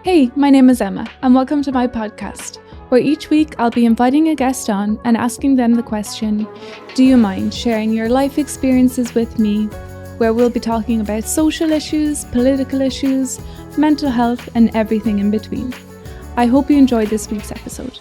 Hey, my name is Emma, and welcome to my podcast, where each week I'll be inviting a guest on and asking them the question, do you mind sharing your life experiences with me? Where we'll be talking about social issues, political issues, mental health, and everything in between. I hope you enjoyed this week's episode.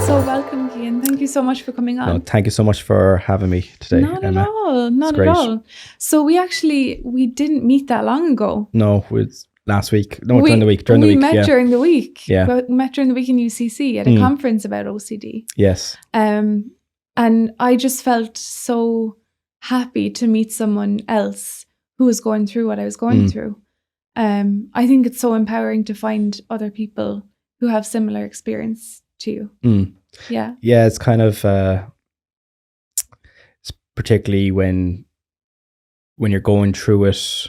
So welcome, Cian. Thank you so much for coming on. No, thank you so much for having me today, Not Emma. at all. Not at all. So we didn't meet that long ago. No, it was last week. No, during the week. We met during the week. Yeah. We met during the week in UCC at a conference about OCD. Yes. And I just felt so happy to meet someone else who was going through what I was going through. I think it's so empowering to find other people who have similar experience to you. Yeah. Yeah, it's kind of it's particularly when you're going through it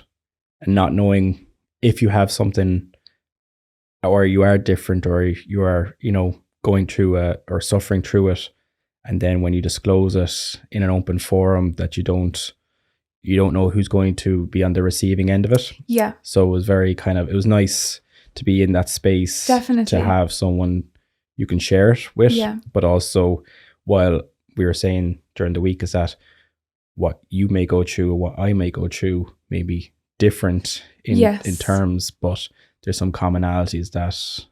and not knowing if you have something, or you are different, or you are, going through or suffering through it, and then when you disclose it in an open forum that you don't know who's going to be on the receiving end of it. Yeah. So it was it was nice to be in that space. Definitely. To have someone you can share it with. Yeah. But also, while we were saying during the week, is that what you may go through or what I may go through may be different in terms, but there's some commonalities that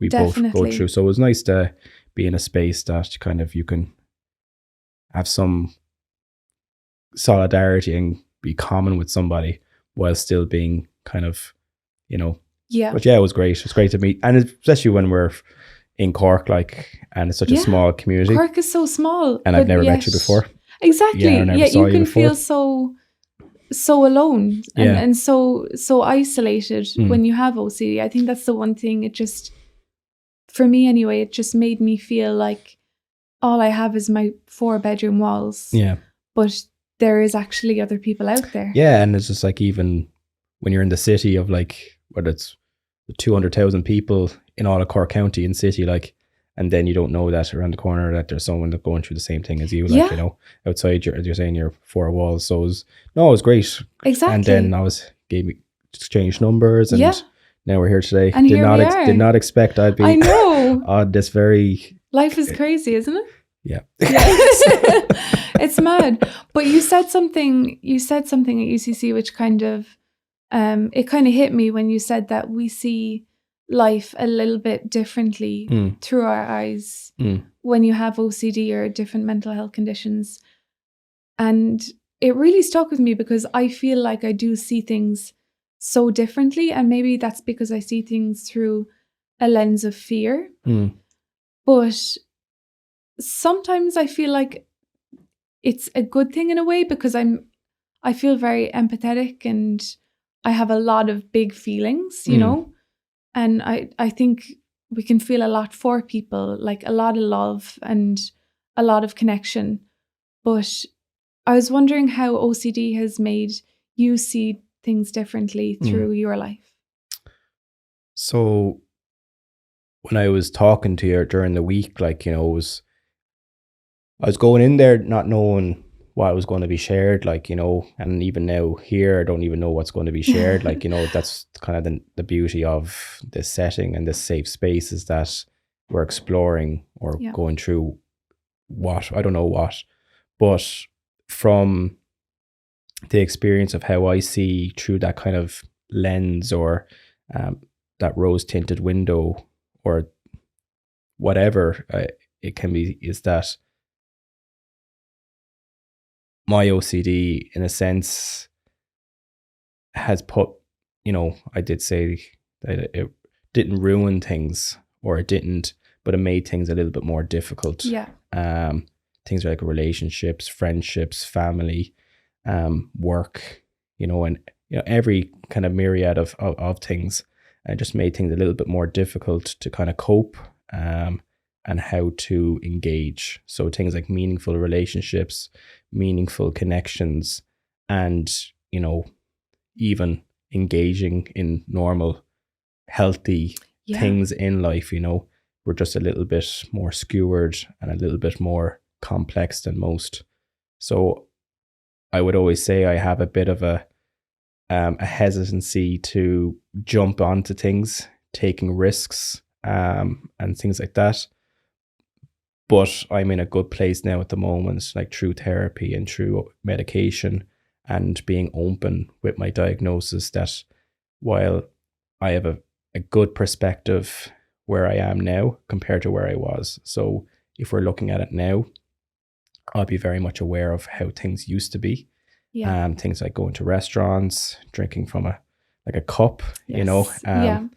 we both go through. So it was nice to be in a space that kind of you can have some solidarity and be common with somebody while still being kind of, Yeah. But yeah, it was great. It was great to meet, and especially when we're in Cork, and it's such a small community. Cork is so small, and I've never met you before. Exactly. Yeah, you can feel so alone and so isolated when you have OCD. I think that's the one thing. It just, for me anyway, it just made me feel like all I have is my 4-bedroom walls. Yeah. But there is actually other people out there. Yeah, and it's just even when you're in the city of whether it's 200,000 people in all of Cork County and city, and then you don't know that around the corner that there's someone that's going through the same thing as you, outside as you're saying, your 4 walls. So it was great. Exactly. And then exchanged numbers, and now we're here today. And did not expect I'd be on this very... Life is crazy, isn't it? Yeah. It's mad. But you said something at UCC which kind of it kind of hit me when you said that we see life a little bit differently through our eyes when you have OCD or different mental health conditions. And it really stuck with me because I feel like I do see things so differently, and maybe that's because I see things through a lens of fear. But sometimes I feel like it's a good thing in a way, because I feel very empathetic and I have a lot of big feelings, and I think we can feel a lot for people, like a lot of love and a lot of connection. But I was wondering how OCD has made you see things differently through your life. So when I was talking to you during the week, I was going in there not knowing what was going to be shared, and even now here, I don't even know what's going to be shared. That's kind of the beauty of this setting and this safe space, is that we're exploring or going through I don't know what, but from the experience of how I see through that kind of lens, or that rose tinted window, or whatever it can be, is that my OCD, in a sense, has put, I did say that it didn't ruin things, or it didn't, but it made things a little bit more difficult. Yeah. Things like relationships, friendships, family, work, and every kind of myriad of things, and just made things a little bit more difficult to kind of cope, and how to engage. So things like meaningful relationships, meaningful connections, and, even engaging in normal, healthy things in life, were just a little bit more skewered and a little bit more complex than most. So I would always say I have a bit of a hesitancy to jump onto things, taking risks, and things like that. But I'm in a good place now at the moment, like through therapy and through medication and being open with my diagnosis, that while I have a good perspective where I am now compared to where I was. So if we're looking at it now, I'll be very much aware of how things used to be. Yeah. Things like going to restaurants, drinking from a cup, Yes. you know, Yeah.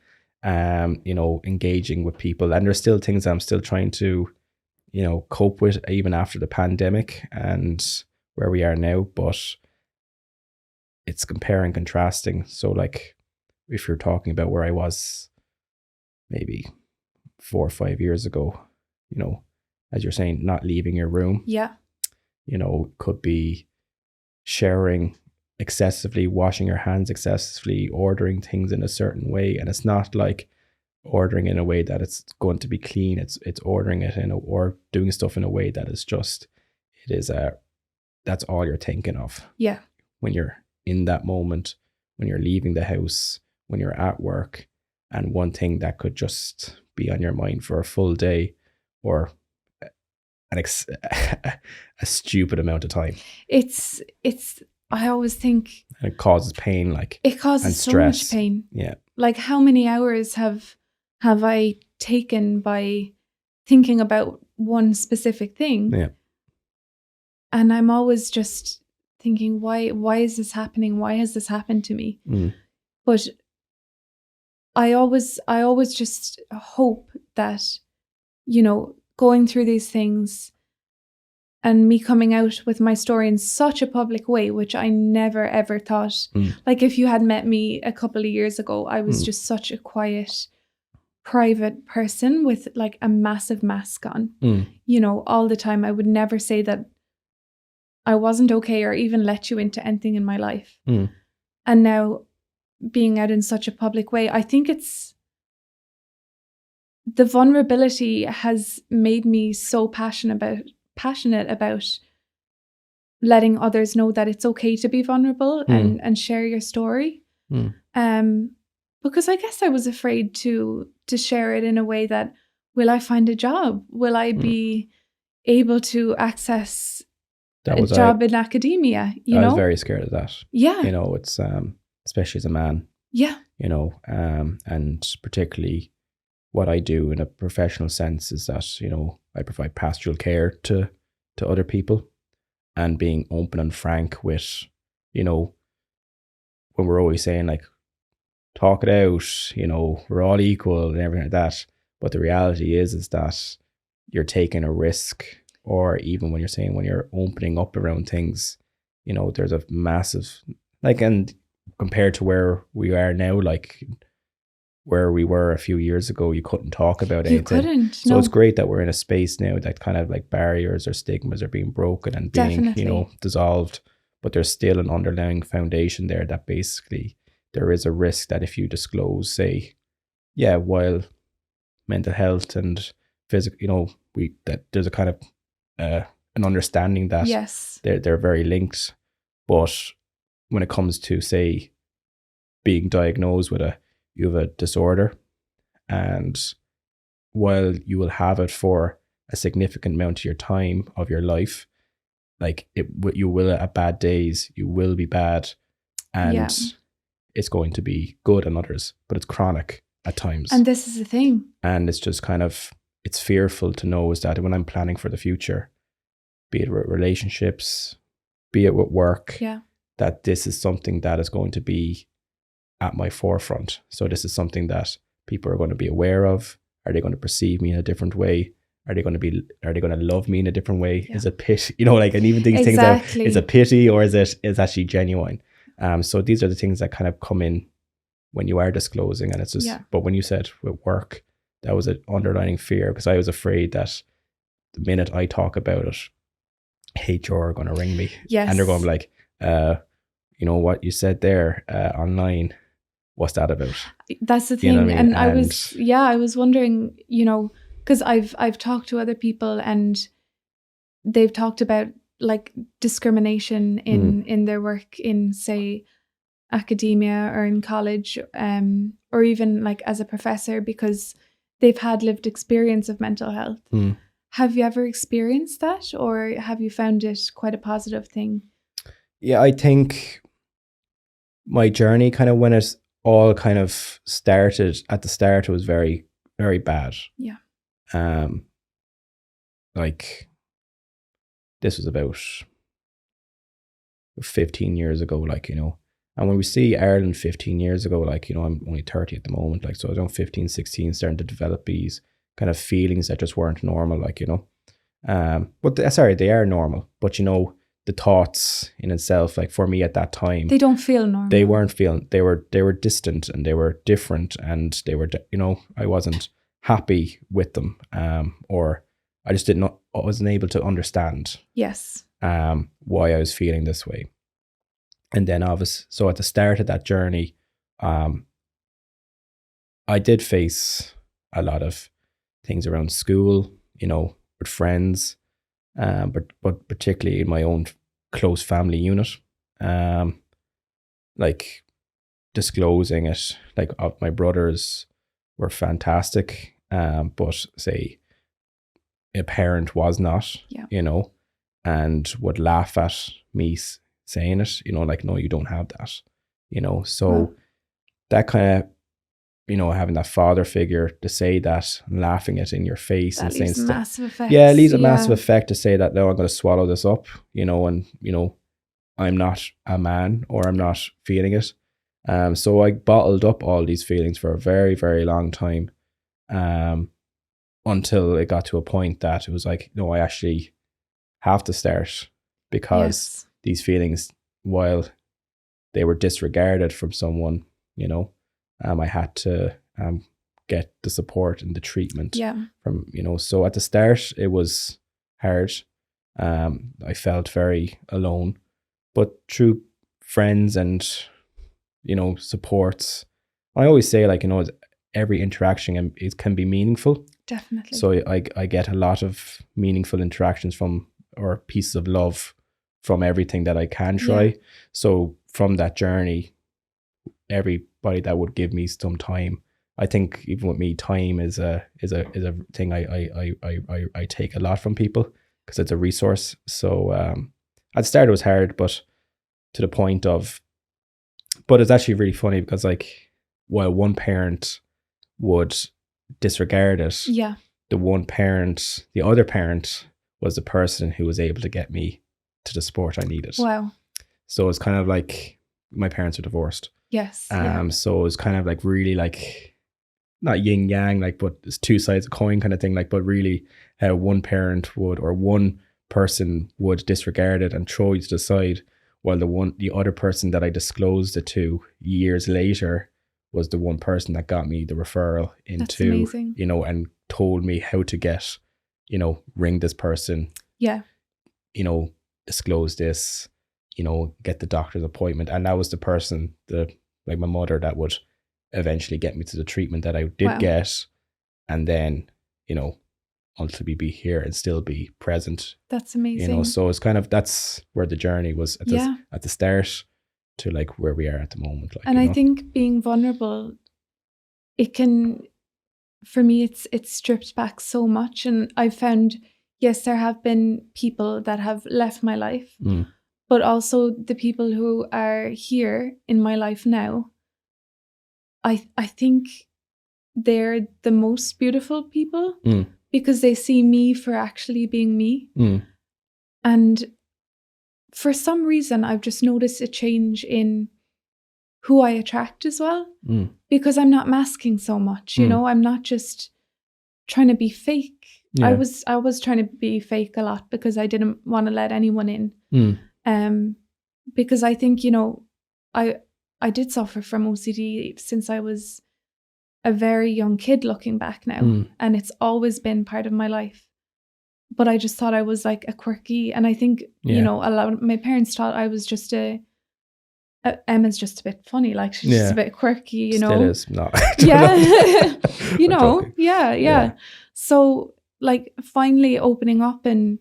you know, engaging with people. And there's still things I'm still trying to, you know, cope with even after the pandemic and where we are now. But it's comparing, contrasting. So like if you're talking about where I was maybe 4 or 5 years ago, you know, as you're saying, not leaving your room, Yeah. you know, could be showering excessively, washing your hands excessively, ordering things in a certain way. And it's not like ordering in a way that it's going to be clean. It's ordering it or doing stuff in a way that is just, it is that's all you're thinking of. Yeah. When you're in that moment, when you're leaving the house, when you're at work, and one thing that could just be on your mind for a full day or a stupid amount of time. It's I always think And it causes pain, like, it causes and so stress. much pain. Yeah. Like how many hours have I taken by thinking about one specific thing? Yeah. And I'm always just thinking, why is this happening? Why has this happened to me? But I always just hope that, you know, going through these things and me coming out with my story in such a public way, which I never ever thought. Like if you had met me a couple of years ago, I was just such a quiet, private person with like a massive mask on, you know, all the time. I would never say that I wasn't okay or even let you into anything in my life. And now being out in such a public way, I think it's the vulnerability has made me so passionate about letting others know that it's okay to be vulnerable and share your story. Because I guess I was afraid to share it in a way that, will I find a job? Will I be able to access a job in academia? I was very scared of that. Yeah. You know, it's especially as a man. Yeah. You know, and particularly what I do in a professional sense is that, you know, I provide pastoral care to other people, and being open and frank with, you know, when we're always saying like, talk it out, you know, we're all equal and everything like that. But the reality is that you're taking a risk, or even when you're saying, when you're opening up around things, you know, there's a massive, like, and compared to where we are now, like where we were a few years ago, you couldn't talk about anything. You couldn't. So it's great that we're in a space now that kind of like barriers or stigmas are being broken and being, you know, dissolved. But there's still an underlying foundation there that basically there is a risk that if you disclose, say, while mental health and physical, you know, that there's a kind of an understanding that they're very linked. But when it comes to, say, being diagnosed with you have a disorder, and while you will have it for a significant amount of your time of your life, like you will have bad days, you will be bad, and it's going to be good on others, but it's chronic at times. And this is the thing. And it's just kind of, it's fearful to know is that when I'm planning for the future, be it with relationships, be it with work, that this is something that is going to be at my forefront. So this is something that people are going to be aware of. Are they going to perceive me in a different way? Are they going to love me in a different way? Is it pity? You know, like, and even these things are, is it pity or is actually genuine? So these are the things that kind of come in when you are disclosing, and it's just, but when you said with work, that was an underlying fear, because I was afraid that the minute I talk about it, HR are going to ring me. And they're going to be like, you know what you said there online, what's that about? That's the thing. You know what I mean? And I was wondering, you know, because I've talked to other people and they've talked about like discrimination in their work in, say, academia or in college, or even like as a professor, because they've had lived experience of mental health. Have you ever experienced that, or have you found it quite a positive thing? Yeah, I think my journey kind of, when it all kind of started, at the start it was very, very bad. Yeah. Like this was about 15 years ago, like, you know, and when we see Ireland 15 years ago, like, you know, I'm only 30 at the moment, like, so I was around 15, 16, starting to develop these kind of feelings that just weren't normal, like, you know, but they are normal, but you know, the thoughts in itself, like for me at that time, they don't feel normal. They weren't feeling, they were distant and they were different, and they were, you know, I wasn't happy with them, or I just I wasn't able to understand why I was feeling this way. And then obviously, so at the start of that journey, I did face a lot of things around school, you know, with friends, but particularly in my own close family unit, like disclosing it, like my brothers were fantastic, but say a parent was not, you know, and would laugh at me saying it, you know, like, no, you don't have that, you know. So that kind of, you know, having that father figure to say that, laughing it in your face, that and saying stuff. Massive effect. Yeah, it leaves a massive effect to say that, no, I'm going to swallow this up, you know, and, you know, I'm not a man, or I'm not feeling it. So I bottled up all these feelings for a very, very long time, until it got to a point that it was like, no, I actually have to start, because these feelings, while they were disregarded from someone, you know, I had to get the support and the treatment from, you know. So at the start it was hard. I felt very alone, but through friends and, you know, supports, I always say, like, you know, every interaction it can be meaningful. Definitely. So I get a lot of meaningful interactions from, or pieces of love from, everything that I can try. So from that journey, everybody that would give me some time, I think even with me, time is a thing I take a lot from people, because it's a resource. So at the start it was hard, but to the point of, but it's actually really funny, because like, while one parent would disregard it, the other parent was the person who was able to get me to the support I needed. Wow. So it's kind of like, my parents are divorced. So it's kind of like really, like, not yin yang, like, but it's two sides of a coin kind of thing, like, but really how one parent would, or one person would disregard it and throw it to the side, while the other person that I disclosed it to years later was the one person that got me the referral into, you know, and told me how to get, you know, ring this person, you know, disclose this, you know, get the doctor's appointment. And that was the person, like my mother, that would eventually get me to the treatment that I did get, and then, you know, ultimately be here and still be present. That's amazing. You know, so it's kind of, that's where the journey was at the start to like where we are at the moment. Like, and I think being vulnerable, it can, for me, it's stripped back so much. And I've found, yes, there have been people that have left my life, but also the people who are here in my life now, I think they're the most beautiful people, because they see me for actually being me. And for some reason, I've just noticed a change in who I attract as well, because I'm not masking so much, you know, I'm not just trying to be fake. I was trying to be fake a lot, because I didn't want to let anyone in. Because I think, you know, I did suffer from OCD since I was a very young kid, looking back now, and it's always been part of my life. But I just thought I was like a quirky, and I think, you know, a lot of my parents thought I was just Emma's just a bit funny, like she's just a bit quirky, you know. Still is, no. You know, yeah. So like finally opening up and,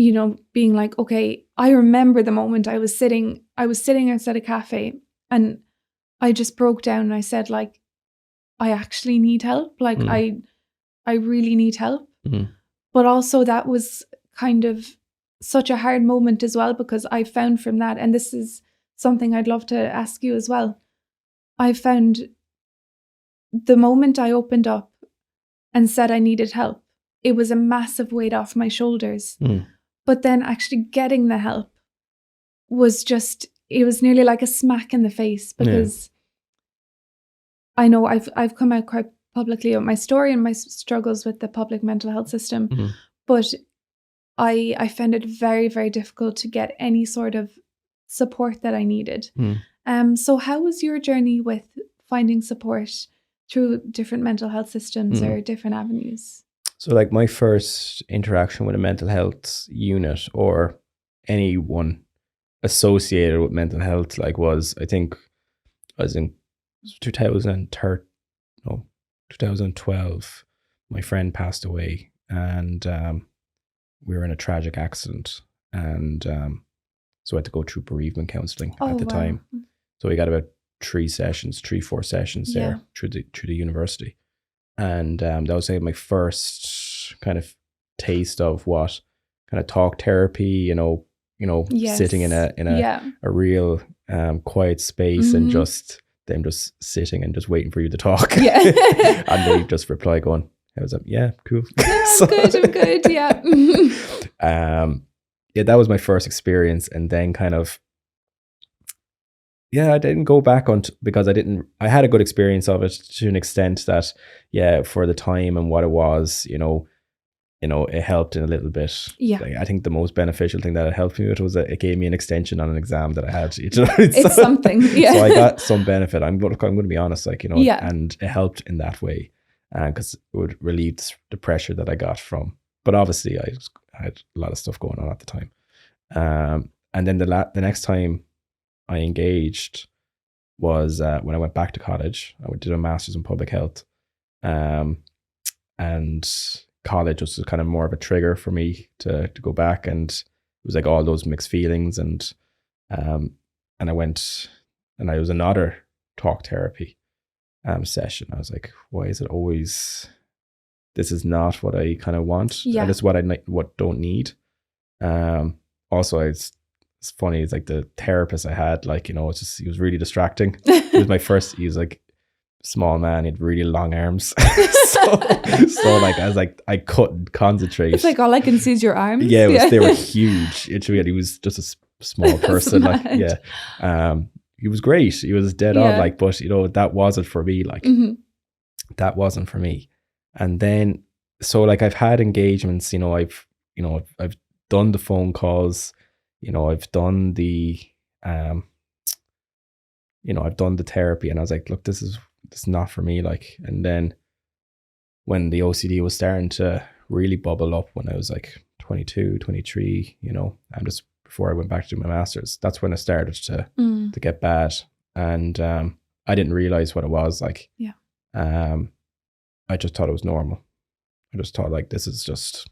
you know, being like, okay, I remember the moment I was sitting outside a cafe and I just broke down and I said, like, I actually need help. Like, I really need help. But also that was kind of such a hard moment as well, because I found from that, and this is something I'd love to ask you as well, I found the moment I opened up and said I needed help, it was a massive weight off my shoulders. But then actually getting the help was just, it was nearly like a smack in the face, because I know I've come out quite publicly with my story and my struggles with the public mental health system, but I found it very, very difficult to get any sort of support that I needed. So how was your journey with finding support through different mental health systems or different avenues? So like my first interaction with a mental health unit or anyone associated with mental health, like, was, I think I was in 2012. My friend passed away, and we were in a tragic accident, and so I had to go through bereavement counselling at the time. So we got about 4 sessions there through the university. And that was like my first kind of taste of what kind of talk therapy, sitting in a real quiet space and just them just sitting and just waiting for you to talk. And they just reply going, I was like, yeah, cool. I'm good. Yeah. That was my first experience. And then kind of, I didn't go back on because I had a good experience of it to an extent that, for the time and what it was, it helped in a little bit. Like, I think the most beneficial thing that it helped me with was that it gave me an extension on an exam that I had. It's something. Yeah. So I got some benefit. I'm going to be honest, and it helped in that way, because it would relieve the pressure that I got from. But obviously, I had a lot of stuff going on at the time. And then the next time I engaged was when I went back to college. I did a master's in public health, and college was kind of more of a trigger for me to go back, and it was like all those mixed feelings, and I went, and I was another talk therapy session. I was like, why is it always, this is not what I kind of want, and this is what I don't need. Also, it's funny, it's like the therapist I had, like, it's just, he was really distracting. He was my first, he was like small man, he had really long arms. so like I was like, I couldn't concentrate. It's like all I can see is your arms. They were huge. He was just a small person. Like, he was great. He was dead on, like, but that wasn't for me. Like, that wasn't for me. And then, so like, I've had engagements, I've done the phone calls, I've done the I've done the therapy, and I was like, look, this is not for me. Like, and then when the OCD was starting to really bubble up when I was like 22, 23, and just before I went back to do my master's, that's when it started to get bad. And I didn't realize what it was like. I just thought it was normal. I just thought, like, this is just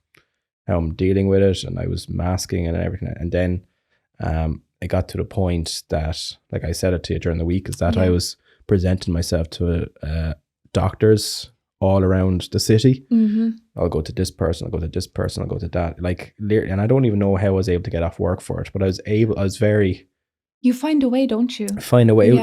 how I'm dealing with it, and I was masking and everything. And then it got to the point that, like I said it to you during the week, is that I was presenting myself to doctors all around the city. I'll go to this person, I'll go to this person, I'll go to that. Like, and I don't even know how I was able to get off work for it, but you find a way, don't you? Find a way.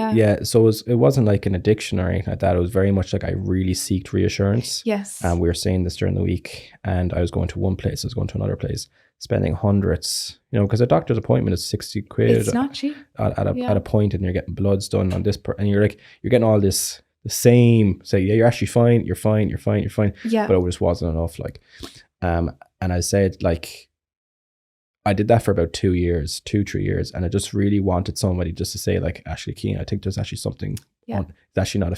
So it wasn't like an addiction or anything like that. It was very much like I really seeked reassurance. Yes. And we were saying this during the week, and I was going to one place, I was going to another place, spending hundreds, because a doctor's appointment is 60 quid. It's not cheap. At a point, and you're getting bloods done on this, and you're getting all this, the same, say, you're actually fine, you're fine. Yeah. But it just wasn't enough. Like, and I said, like, I did that for about 3 years, and I just really wanted somebody just to say, like, actually, Cian, I think there's actually something on, it's actually not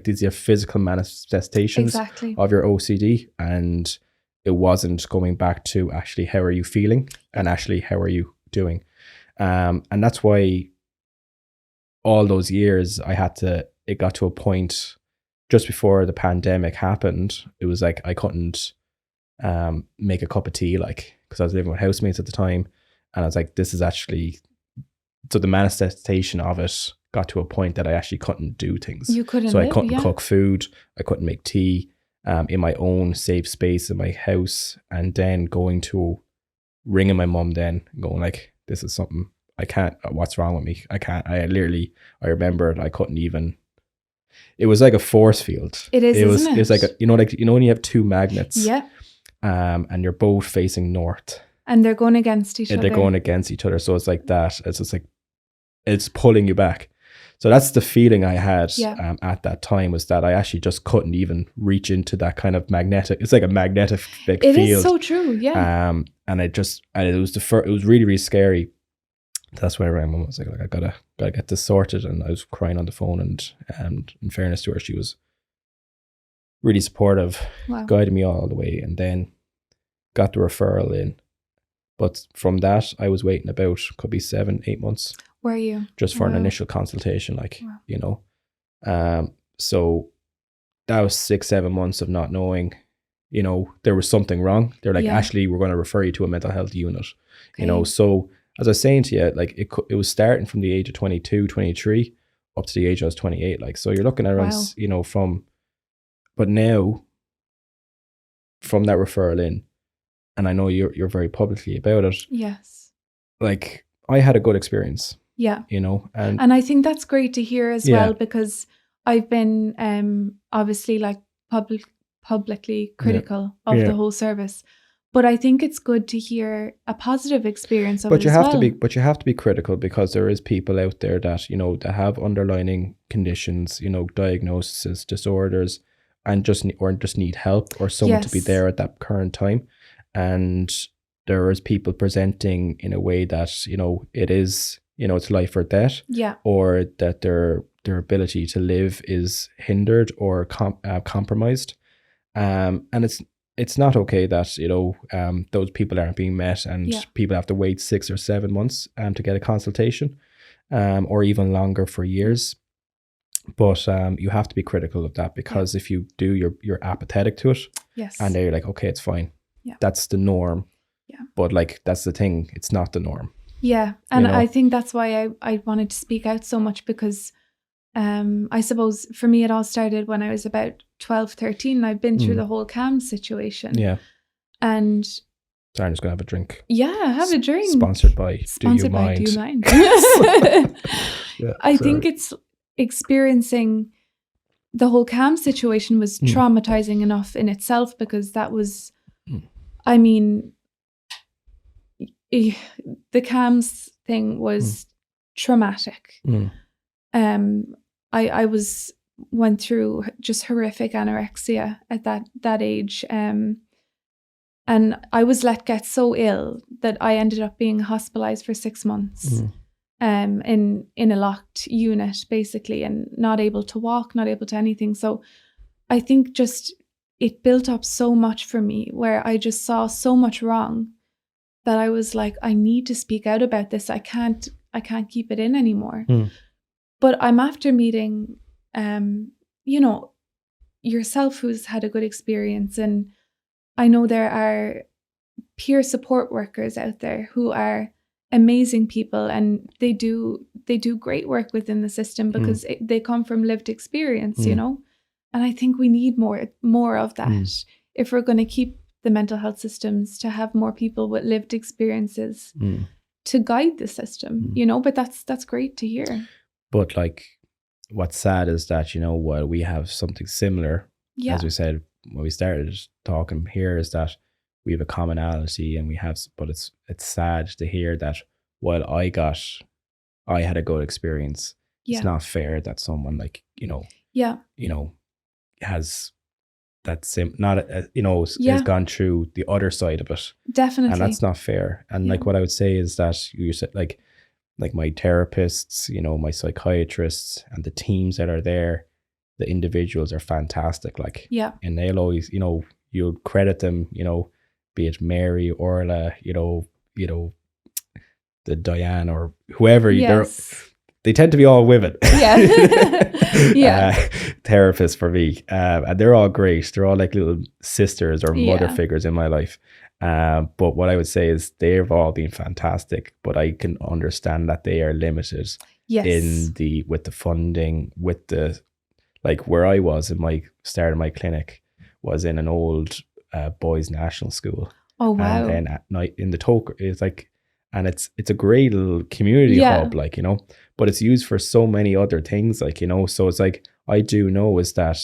these are physical manifestations of your OCD, and it wasn't going back to actually how are you feeling and actually how are you doing. And that's why all those years it got to a point just before the pandemic happened. It was like I couldn't make a cup of tea, like, because I was living with housemates at the time, and I was like, this is actually, so the manifestation of it got to a point that I actually couldn't do things. You couldn't So I live, couldn't yeah. cook food, I couldn't make tea in my own safe space in my house, and then ringing my mum then, going like, this is something I can't, what's wrong with me? I remember I couldn't even, it was like a force field. It is, isn't it? It's like, when you have two magnets, Yeah. and you're both facing north. And they're going against each other. They're going against each other. So it's like that. It's just like, it's pulling you back. So that's the feeling I had at that time, was that I actually just couldn't even reach into that kind of magnetic. It's like a magnetic field. It is so true, yeah. And it was really, really scary. That's where my mum was like, I gotta get this sorted. And I was crying on the phone, and in fairness to her, she was really supportive, guided me all the way, and then got the referral in. But from that, I was waiting about, could be 7-8 months. Were you? Just for an initial consultation, like, so that was 6-7 months of not knowing, there was something wrong. They're like, actually, we're going to refer you to a mental health unit, So as I was saying to you, like, it was starting from the age of 22, 23, up to the age I was 28. Like, so you're looking at around, but now, from that referral in, and I know you're very publicly about it. Yes. Like, I had a good experience. Yeah. And I think that's great to hear as well, because I've been obviously like publicly critical of the whole service. But I think it's good to hear a positive experience of it as well. But you have to be critical, because there is people out there that, that have underlying conditions, diagnoses, disorders, and just need help, or someone to be there at that current time. And there is people presenting in a way that, it is, it's life or death, or that their ability to live is hindered or compromised. And it's not okay that, those people aren't being met, and people have to wait 6 or 7 months to get a consultation, or even longer for years. But you have to be critical of that, because if you do, you're apathetic to it. Yes. And then you're like, okay, it's fine. Yeah. That's the norm. Yeah. But like, that's the thing. It's not the norm. Yeah. And I think that's why I wanted to speak out so much, because I suppose for me, it all started when I was about 12, 13. I've been through the whole CAM situation. Yeah. And sorry, I'm just going to have a drink. Yeah, have a drink. Sponsored by Do You Mind? I think it's experiencing the whole CAM situation was traumatizing enough in itself, because that was, I mean, the CAMS thing was traumatic. I went through just horrific anorexia at that age, and I was get so ill that I ended up being hospitalized for 6 months, in a locked unit basically, and not able to walk, not able to anything. So I think just it built up so much for me, where I just saw so much wrong, that I was like, I need to speak out about this. I can't keep it in anymore. But I'm after meeting, yourself, who's had a good experience. And I know there are peer support workers out there who are amazing people, and they do great work within the system, because they come from lived experience, And I think we need more of that if we're going to keep the mental health systems, to have more people with lived experiences to guide the system, But that's great to hear. But like, what's sad is that, while we have something similar, as we said when we started talking here, is that we have a commonality, and but it's sad to hear that while I had a good experience, it's not fair that someone like, has that has gone through the other side of it. Definitely. And that's not fair. And like, what I would say is that you said, like my therapists, my psychiatrists, and the teams that are there, the individuals are fantastic. Like, and they'll always, you'll credit them, be it Mary, Orla, the Diane, or whoever. They tend to be all with it. Yeah. Yeah. therapists for me. And they're all great. They're all like little sisters or mother Yeah. figures in my life. But what I would say is they've all been fantastic, but I can understand that they are limited Yes. with the funding, with the, like where I was in my start of my clinic was in an old boys' national school. Oh, wow. And then at night in the Toker, it's like, and it's a great little community Yeah. hub, like, you know, but it's used for so many other things, like, you know, so it's like, I do know is that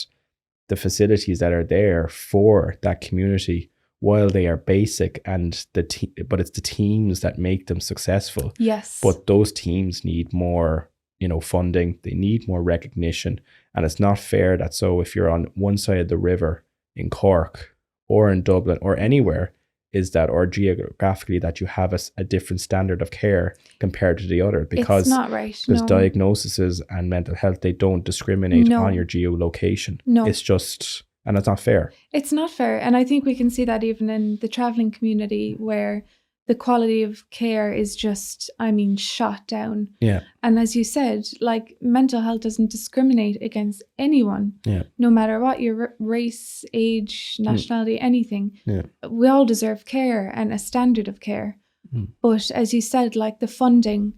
the facilities that are there for that community, while they are basic and but it's the teams that make them successful. Yes. But those teams need more, you know, funding. They need more recognition. And it's not fair that, so if you're on one side of the river in Cork or in Dublin or anywhere, is that, or geographically, that you have a different standard of care compared to the other, because it's not right. because No. diagnoses and mental health, they don't discriminate No. on your geolocation. No. It's just, and it's not fair. It's not fair. And I think we can see that even in the traveling community, where the quality of care is just, I mean, shot down. Yeah. And as you said, like, mental health doesn't discriminate against anyone, Yeah. no matter what your race, age, nationality, anything. Yeah. We all deserve care and a standard of care. But as you said, like, the funding,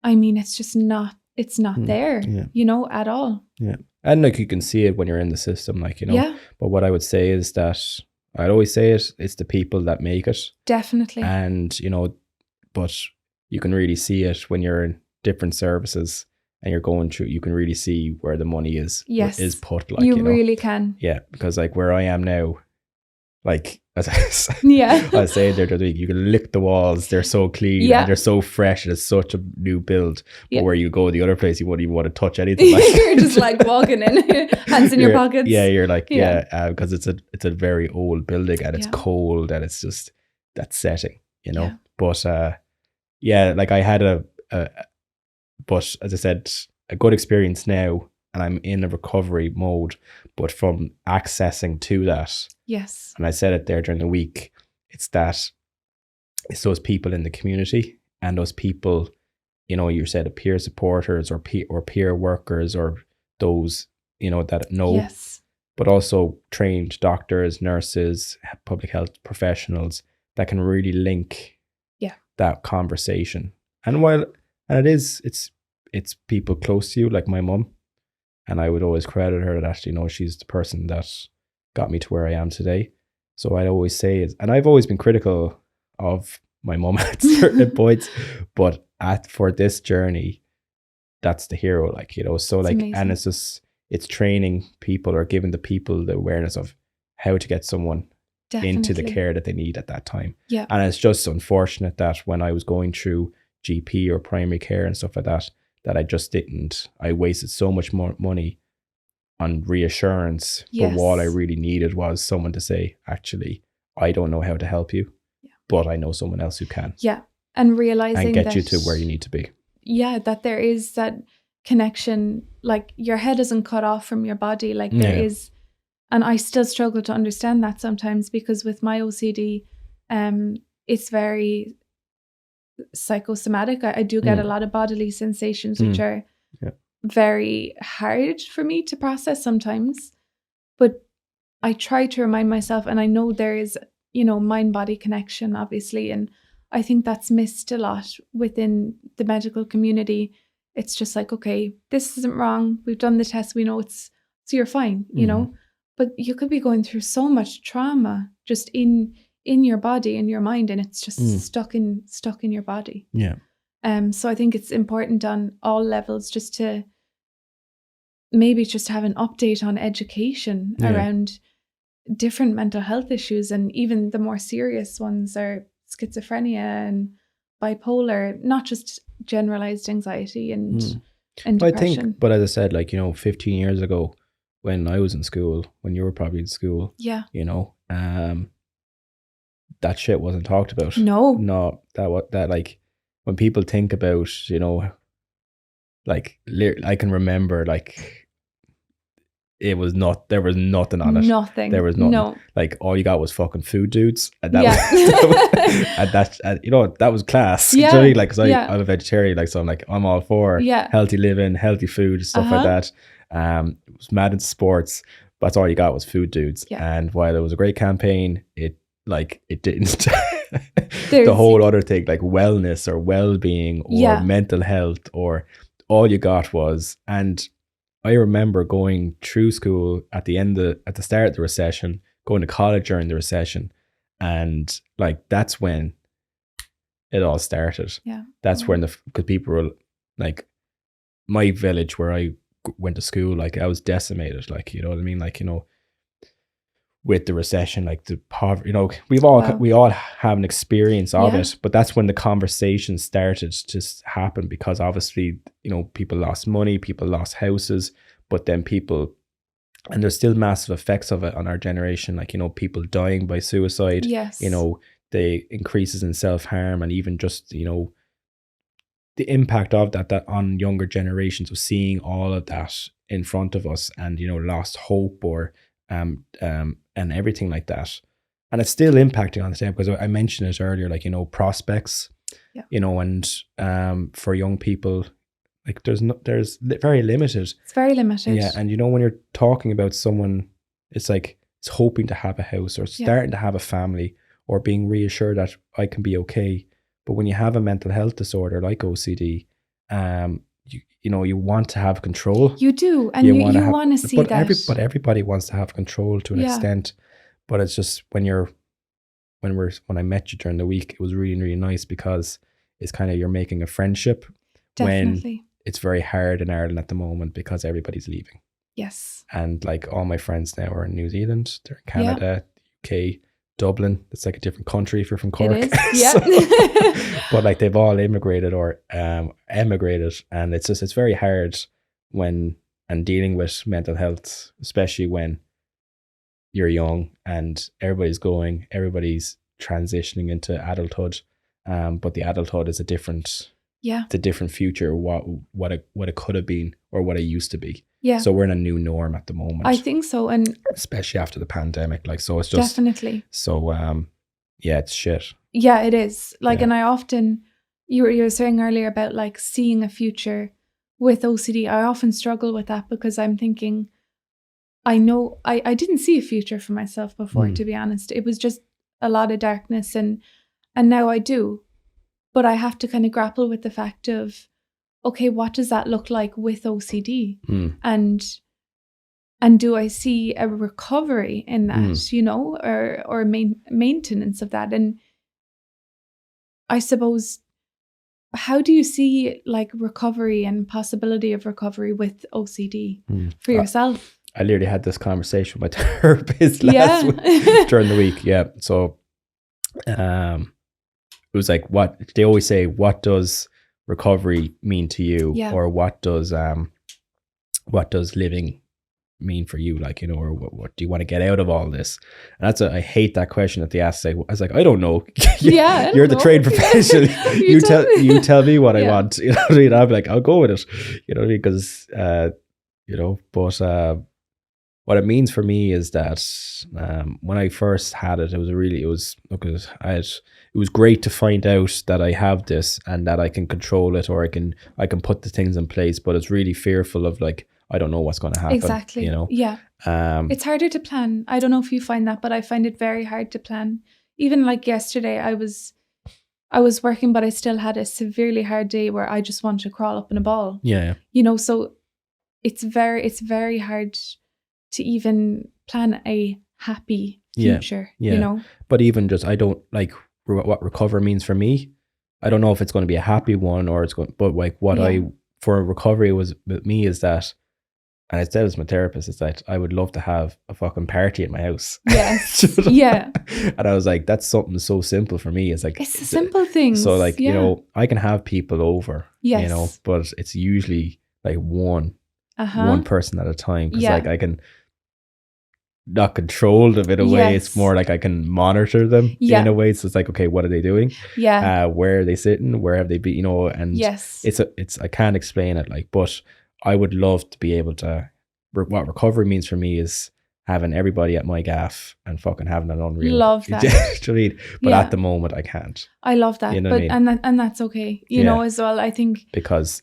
I mean, it's just not, it's not there, Yeah. you know, at all. Yeah. And like, you can see it when you're in the system, like, you know. Yeah, But what I would say is that, I'd always say it's the people that make it. definitely. And, you know, but you can really see it when you're in different services and you're going through, you can really see where the money is, Yes. is put, like, you you know. really can. Yeah, because like where I am now, like, as Yeah. I was saying there the other week, you can lick the walls, they're so clean, Yeah. and they're so fresh, and it's such a new build. But Yeah. where you go the other place, you wouldn't even want to touch anything. Like, You're just like walking in, hands in your You're- pockets. Yeah, you're like, Yeah. because it's a very old building and it's Yeah. cold and it's just that setting, you know. Yeah. But like I had but as I said, a good experience now, and I'm in a recovery mode. But from accessing to that, Yes. and I said it there during the week, it's those people in the community and those people, you know, you said peer supporters or peer workers, or those, you know, that know. Yes. But also trained doctors, nurses, public health professionals that can really link that conversation. And it's people close to you, like my mum, and I would always credit her that, you know, she's the person that got me to where I am today. So I'd always say it, and I've always been critical of my mum at certain points, but for this journey, that's the hero, like, you know. So It's like, amazing. and it's training people or giving the people the awareness of how to get someone into the Definitely. care that they need at that time. Yeah. And it's just unfortunate that when I was going through GP or primary care and stuff like that I wasted so much more money on reassurance. Yes. But what I really needed was someone to say, actually, I don't know how to help you, but I know someone else who can. Yeah. And realizing And get that, you to where you need to be. Yeah, that there is that connection, like your head isn't cut off from your body, like there is. And I still struggle to understand that sometimes, because with my OCD, it's very psychosomatic. I do get a lot of bodily sensations, which are very hard for me to process sometimes. But I try to remind myself, and I know there is, you know, mind-body connection, obviously. And I think that's missed a lot within the medical community. It's just like, okay, this isn't wrong. We've done the test. We know so you're fine, you know. But you could be going through so much trauma just in your body, in your mind, and it's just stuck in your body. Yeah. So I think it's important on all levels just to maybe just have an update on education around different mental health issues, and even the more serious ones are schizophrenia and bipolar, not just generalized anxiety and depression. I think, but as I said, like, you know, 15 years ago, when I was in school, when you were probably in school, you know, that shit wasn't talked about. No, that like, when people think about, you know, like, I can remember, like, there was nothing on it. Nothing. There was nothing. No. Like, all you got was fucking food dudes, and that Yeah. and you know, that was class. Yeah. Do you know what I mean? Like, 'cause I'm a vegetarian, like, so I'm like, I'm all for Yeah. healthy living, healthy food, stuff like that. was mad into sports. But that's all you got was food dudes. Yeah. And while it was a great campaign, it didn't. There's- the whole other thing, like wellness or well-being or Yeah. mental health, or all you got was. And I remember going through school at the start of the recession, going to college during the recession, and like that's when it all started. Yeah. That's when because people were like, my village where I went to school, like I was decimated, like, you know what I mean, like, you know, with the recession, like the poverty, you know, we all have an experience of it, but that's when the conversation started to happen, because obviously, you know, people lost money, people lost houses, but then and there's still massive effects of it on our generation, like, you know, people dying by suicide, Yes. you know, the increases in self-harm, and even just, you know, the impact of that on younger generations of seeing all of that in front of us, and, you know, lost hope or and everything like that. And it's still impacting on the same, because I mentioned it earlier, like, you know, prospects, you know, and for young people, like there's very limited. It's very limited. Yeah. And, you know, when you're talking about someone, it's like, it's hoping to have a house or starting to have a family, or being reassured that I can be okay. But when you have a mental health disorder like OCD, you know, you want to have control. You do, and you want to see but that. But everybody wants to have control to an extent. But it's just when I met you during the week, it was really, really nice, because it's kind of, you're making a friendship. Definitely. When it's very hard in Ireland at the moment, because everybody's leaving. Yes. And like all my friends now are in New Zealand, they're in Canada, UK, Dublin. It's like a different country if you're from Cork. It is, yeah. But like they've all immigrated or emigrated, and it's very hard when dealing with mental health, especially when you're young and everybody's transitioning into adulthood. But the adulthood is a different future, what it could have been or what it used to be. Yeah. So we're in a new norm at the moment. I think so. And especially after the pandemic. Like, so it's just definitely. So it's shit. Yeah, it is. Like, and I often, you were saying earlier about like seeing a future with OCD. I often struggle with that, because I'm thinking, I know I didn't see a future for myself before, to be honest. It was just a lot of darkness, and now I do. But I have to kind of grapple with the fact of, okay, what does that look like with OCD? And do I see a recovery in that, you know, or maintenance of that? And I suppose, how do you see like recovery and possibility of recovery with OCD for yourself? I literally had this conversation with my therapist last week, during the week. Yeah. So it was like, what they always say, what does recovery mean to you? Or what does living mean for you? Like, you know, or what do you want to get out of all this? And I hate that question that they ask. I was like, I don't know. You're the trained professional. you tell me what I want. You know what I mean? I'll be like, I'll go with it. You know what I mean? Because you know, but what it means for me is that when I first had it, it was great to find out that I have this and that I can control it, or I can put the things in place. But it's really fearful of, like, I don't know what's going to happen. Exactly. You know. Yeah. It's harder to plan. I don't know if you find that, but I find it very hard to plan. Even like yesterday, I was working, but I still had a severely hard day where I just wanted to crawl up in a ball. Yeah. You know, so it's very hard to even plan a happy future, you know? But even just, I don't like what recover means for me. I don't know if it's going to be a happy one or it's going, but like for recovery was with me is that, and I said this to my therapist, is that I would love to have a fucking party at my house. Yes. Yeah. And I was like, that's something so simple for me. It's like, it's the simple things. So like, you know, I can have people over, you know, but it's usually like one person at a time. Because like I can not control them in a way. It's more like I can monitor them in a way. So it's like, okay, what are they doing? Yeah. Where are they sitting? Where have they been? You know, and it's I can't explain it, like, but I would love to be able to, what recovery means for me is having everybody at my gaff and fucking having an unreal. Love that. But at the moment I can't. I love that. You know, but I mean? And that's okay. You know, as well, I think. Because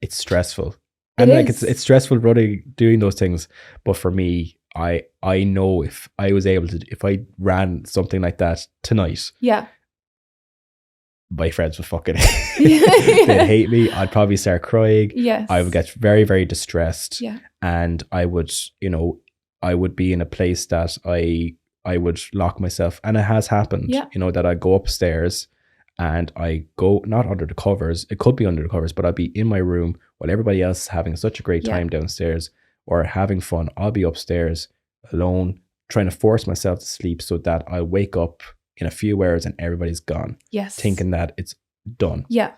it's stressful. And It like is. it's stressful doing those things. But for me, I know if I was able to, if I ran something like that tonight, Yeah. my friends would fucking Yeah. they'd hate me. I'd probably start crying. Yes. I would get very, very distressed. Yeah. And I would, I would be in a place that I would lock myself. And it has happened, Yeah. that I go upstairs and I go not under the covers. It could be under the covers, but I'd be in my room while everybody else is having such a great time downstairs or having fun. I'll be upstairs alone, trying to force myself to sleep so that I wake up in a few hours and everybody's gone. Yes. Thinking that it's done. Yeah.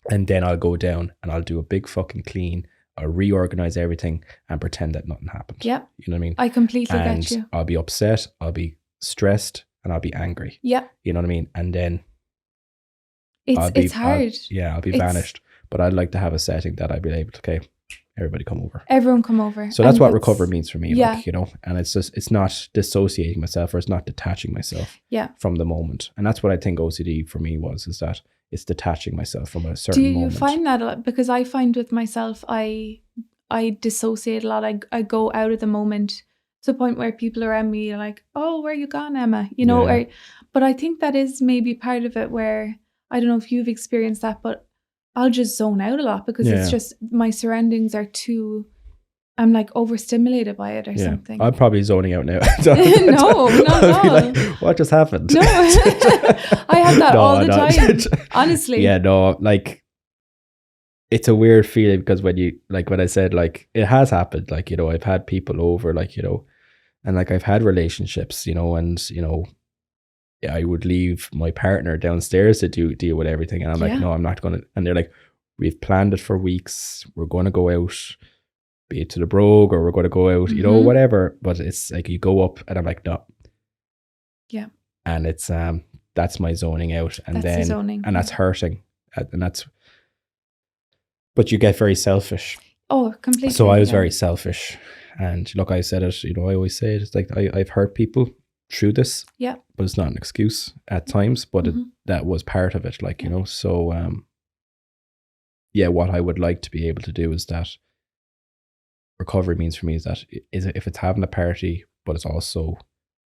And then I'll go down and I'll do a big fucking clean. I'll reorganize everything and pretend that nothing happened. Yeah. You know what I mean? I completely And get you. I'll be upset, I'll be stressed, and I'll be angry. Yeah. You know what I mean? And then it's hard. I'll be vanished. But I'd like to have a setting that I'd be able to, okay, everybody come over. Everyone come over. So that's what recover means for me. Yeah. Like, and it's not dissociating myself or it's not detaching myself from the moment. And that's what I think OCD for me is that it's detaching myself from a certain moment. Do you find that a lot? Because I find with myself, I dissociate a lot. I go out of the moment to the point where people around me are like, oh, where you gone, Emma? But I think that is maybe part of it where, I don't know if you've experienced that, but I'll just zone out a lot because it's just my surroundings are too, I'm like overstimulated by it or something. I'm probably zoning out now. No, not at all. Like, what just happened? No, I have that all the time, honestly. Yeah, no, like it's a weird feeling because when I said like it has happened, like, I've had people over, like, and like I've had relationships, and, I would leave my partner downstairs to deal with everything. And I'm like, no, I'm not going to. And they're like, we've planned it for weeks. We're going to go out, be it to the Brogue or we're going to go out, whatever. But it's like you go up and I'm like, no. Yeah. And it's, that's my zoning out. And that's the zoning. And that's hurting. But you get very selfish. Oh, completely. So I was very selfish. And look, I said it, I always say it. It's like I've hurt people through this, but it's not an excuse at times, but that was part of it, like, so what I would like to be able to do is that recovery means for me is if it's having a party, but it's also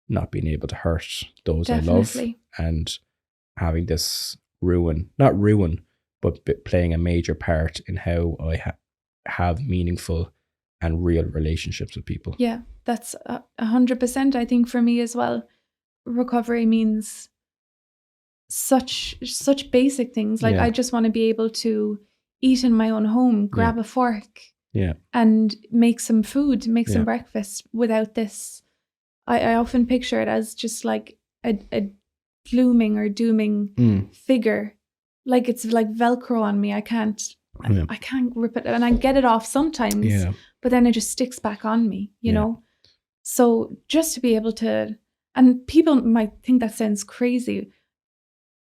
not being able to hurt those I love and having this not ruin, but playing a major part in how I have meaningful and real relationships with people. Yeah, that's 100%. I think for me as well, recovery means such basic things. Like I just want to be able to eat in my own home, grab a fork, and make some food, make some breakfast without this. I often picture it as just like a glooming or dooming figure. Like it's like Velcro on me. I can't rip it, and I get it off sometimes, but then it just sticks back on me, you know? So just to be able to, and people might think that sounds crazy.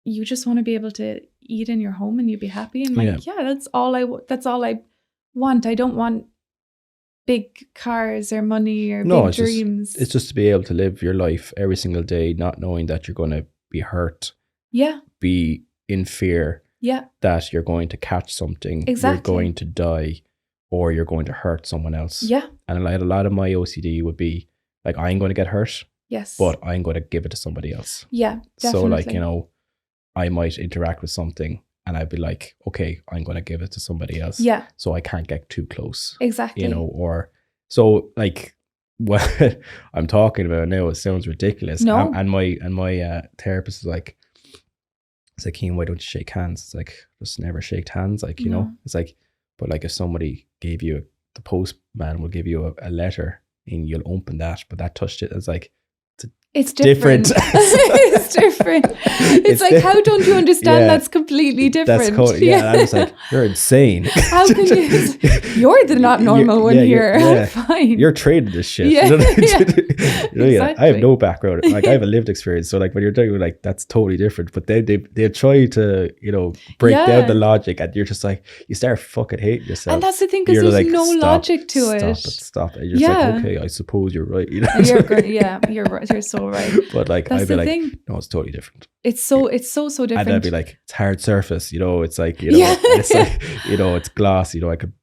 You just want to be able to eat in your home and you be happy. And that's all I want. I don't want big cars or money or big dreams. It's just to be able to live your life every single day, not knowing that you're going to be hurt. Yeah. Be in fear. Yeah. That you're going to catch something. Exactly. You're going to die or you're going to hurt someone else. Yeah. And a lot of my OCD would be like, I ain't going to get hurt. Yes. But I'm going to give it to somebody else. Yeah, definitely. So like, I might interact with something and I'd be like, okay, I'm going to give it to somebody else. Yeah. So I can't get too close. Exactly. Or so like what I'm talking about now, it sounds ridiculous. No. And my therapist is like, it's like, Cian, why don't you shake hands? It's like, just never shake hands. Like, it's like, but like if somebody gave you, the postman will give you a letter and you'll open that, but that touched it. It's like, it's different. It's different. It's like, how don't you understand that's completely different? That's cool. Yeah. I was like, you're insane. How can you? You're the not normal one here. I'm fine. You're trained in this shit. Yeah. Exactly. I have no background. Like I have a lived experience. So like when you're doing like, that's totally different. But then they try to, break down the logic and you're just like, you start fucking hating yourself. And that's the thing, because there's like, no logic to it. Stop it. You're just like, okay, I suppose you're right. You're good. Yeah, you're right. You're so right. But like, that's I'd be like, thing. no, it's totally different. It's so different. And I'd be like, it's hard surface, it's like, it's like, it's glass, I could,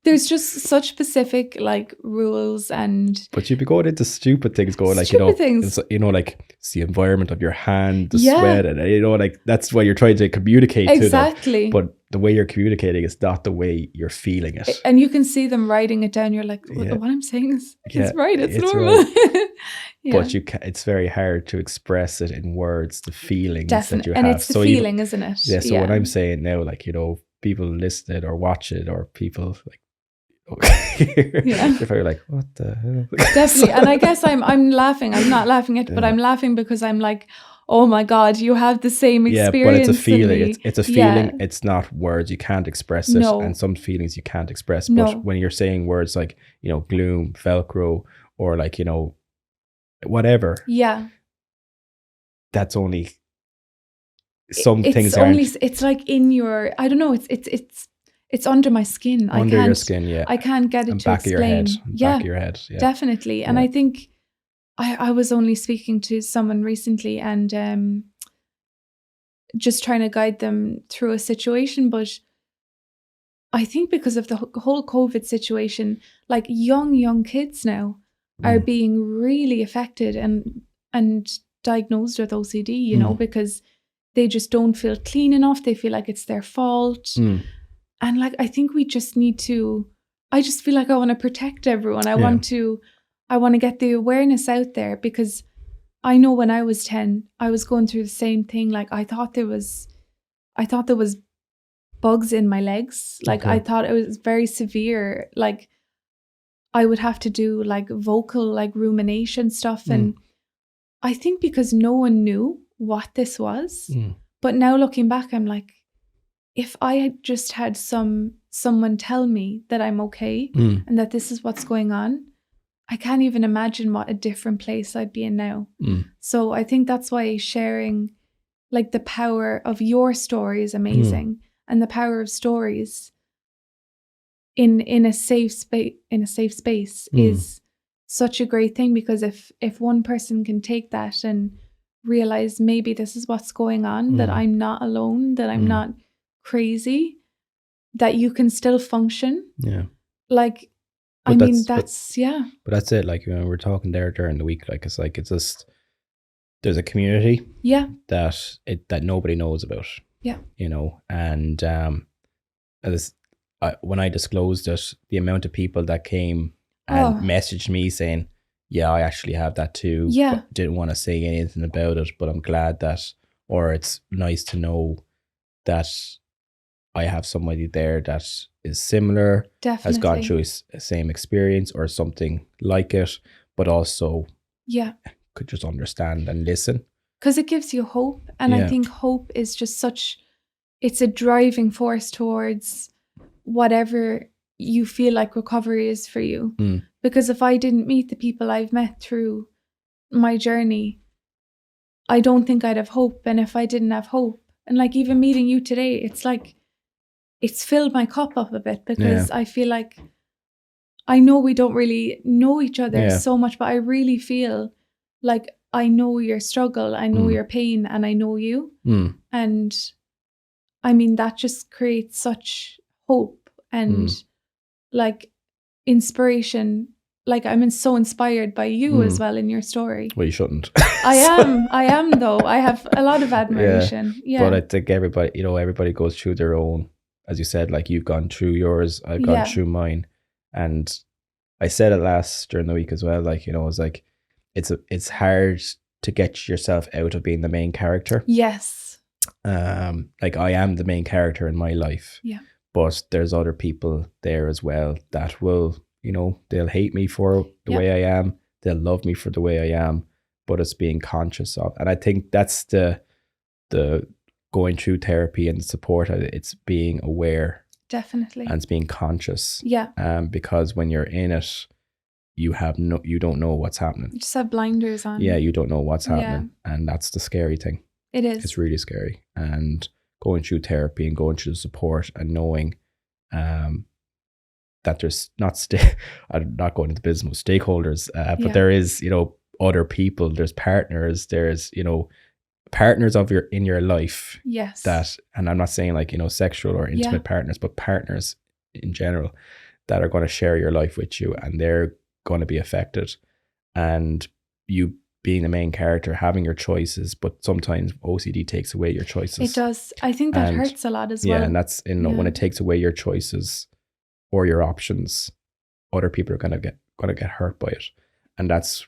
There's just such specific like rules and. But you'd be going into stupid things, going like, things. like it's the environment of your hand, the sweat, and like that's what you're trying to communicate exactly. to them. But the way you're communicating is not the way you're feeling it. And you can see them writing it down. You're like, what I'm saying is it's right. It's normal. Right. But it's very hard to express it in words, the feelings that you have. And it's the feeling, isn't it? Yeah. So what I'm saying now, like, people listen it or watch it, or people like, if you're like, what the hell? Definitely. And I guess I'm laughing. I'm not laughing at it, but I'm laughing because I'm like, oh my God, you have the same experience. Yeah, but it's a feeling. It's a feeling. Yeah. It's not words. You can't express it. No. And some feelings you can't express. But when you're saying words like, gloom, Velcro, or like, whatever. Yeah. That's only some things aren't. It's like in your, I don't know, it's under my skin. Under your skin, yeah. I can't get it to back explain. Back of your head. Yeah. Definitely. And I think I was only speaking to someone recently and just trying to guide them through a situation. But I think because of the whole COVID situation, like young kids now are being really affected and diagnosed with OCD, because they just don't feel clean enough. They feel like it's their fault. And like, I think we just need to, I just feel like I want to protect everyone. I want to get the awareness out there, because I know when I was 10, I was going through the same thing. Like I thought there was bugs in my legs. Like I thought it was very severe. Like I would have to do like vocal, like rumination stuff. And I think because no one knew what this was, but now looking back, I'm like, if I had just had someone tell me that I'm okay and that this is what's going on, I can't even imagine what a different place I'd be in now. So I think that's why sharing like the power of your story is amazing, and the power of stories in a safe space is such a great thing, because if one person can take that and realize maybe this is what's going on, that I'm not alone, that I'm not crazy, that you can still function. Yeah. Like, but that's But that's it. Like, we're talking there during the week, like, it's just, there's a community that nobody knows about. Yeah. And when I disclosed it, the amount of people that came and messaged me saying, yeah, I actually have that too. Yeah. But didn't want to say anything about it, but I'm glad that, or it's nice to know that I have somebody there that is similar, has gone through a same experience or something like it, but also could just understand and listen. Because it gives you hope. And I think hope is just it's a driving force towards whatever you feel like recovery is for you. Because if I didn't meet the people I've met through my journey, I don't think I'd have hope. And if I didn't have hope, and like even meeting you today, it's like, it's filled my cup up a bit, because I feel like, I know we don't really know each other so much, but I really feel like I know your struggle, I know your pain, and I know you. And I mean, that just creates such hope and like inspiration. Like I'm so inspired by you as well in your story. Well, you shouldn't. I am though. I have a lot of admiration. Yeah. But I think everybody goes through their own, as you said, like you've gone through yours, I've gone through mine. And I said it during the week as well, like, it was like, it's hard to get yourself out of being the main character. Yes. Like I am the main character in my life. Yeah. But there's other people there as well that will, they'll hate me for the way I am. They'll love me for the way I am, but it's being conscious of. And I think that's the going through therapy and support. It's being aware. Definitely. And it's being conscious. Yeah. Because when you're in it, you don't know what's happening. You just have blinders on. Yeah, you don't know what's happening. Yeah. And that's the scary thing. It is. It's really scary. And going through therapy and going through the support and knowing that there's I'm not going into business with stakeholders, but there is, other people, there's partners, there's, partners in your life. Yes. That, and I'm not saying like, sexual or intimate partners, but partners in general that are going to share your life with you, and they're going to be affected. And you being the main character, having your choices, but sometimes OCD takes away your choices. It does. I think that hurts a lot as well. Yeah, and that's, you know, when it takes away your choices or your options, other people are going to get hurt by it. And that's